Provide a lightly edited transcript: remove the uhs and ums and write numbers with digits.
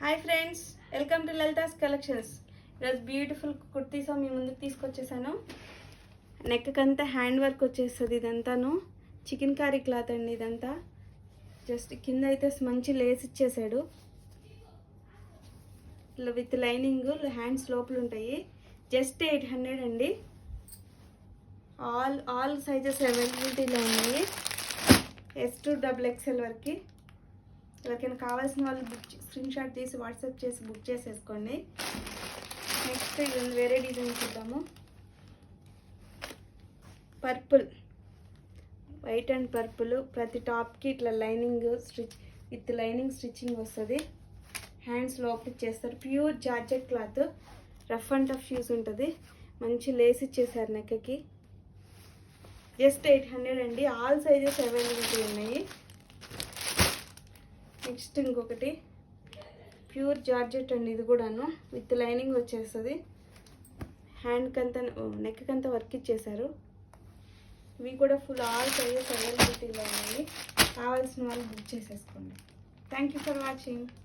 Hi friends, welcome to Lalitha's collections. ఈరోజు beautiful kurtis మీ ముందుకు తీసుకొచ్చేసాను. Neck అంతా హ్యాండ్ వర్క్ వచ్చేస్తుంది. ఇదంతాను చికెన్ కారీ క్లాత్ అండి. ఇదంతా జస్ట్ కింద అయితే మంచి లేస్ ఇచ్చేసాడు. విత్ లైనింగ్, హ్యాండ్స్ లోపల ఉంటాయి. జస్ట్ 800 అండి. ఆల్ సైజెస్ అవైలబిలిటీలో ఉన్నాయి. S2XXL వరకు. ఎవరికైనా కావాల్సిన వాళ్ళు స్క్రీన్ షాట్ తీసి వాట్సాప్ చేసి బుక్ చేసేసుకోండి. నెక్స్ట్ ఇది వేరే డిజైన్ చూద్దాము. Purple, white and purple. ప్రతి టాప్కి ఇట్లా లైనింగ్ విత్ లైనింగ్ స్టిచ్చింగ్ వస్తుంది. హ్యాండ్స్ లోపలికి చేస్తారు. Pure georgette cloth, rough and tough use ఉంటుంది. మంచి లేస్ ఇచ్చేసారు నెక్కి. జస్ట్ 800 అండి. ఆల్ సైజెస్ అవైలబిలిటీ ఉన్నాయి. నెక్స్ట్ ఇంకొకటి ప్యూర్ జార్జెట్ అండి. ఇది కూడాను విత్ లైనింగ్ వచ్చేస్తుంది. హ్యాండ్కి అంతా, నెక్కి అంతా వర్క్ ఇచ్చేసారు. ఇవి కూడా ఫుల్ ఆల్ సైజెస్ అవైలబిలిటీలో ఉన్నాయి. కావాల్సిన వాళ్ళు బుక్ చేసేసుకోండి. Thank you for watching.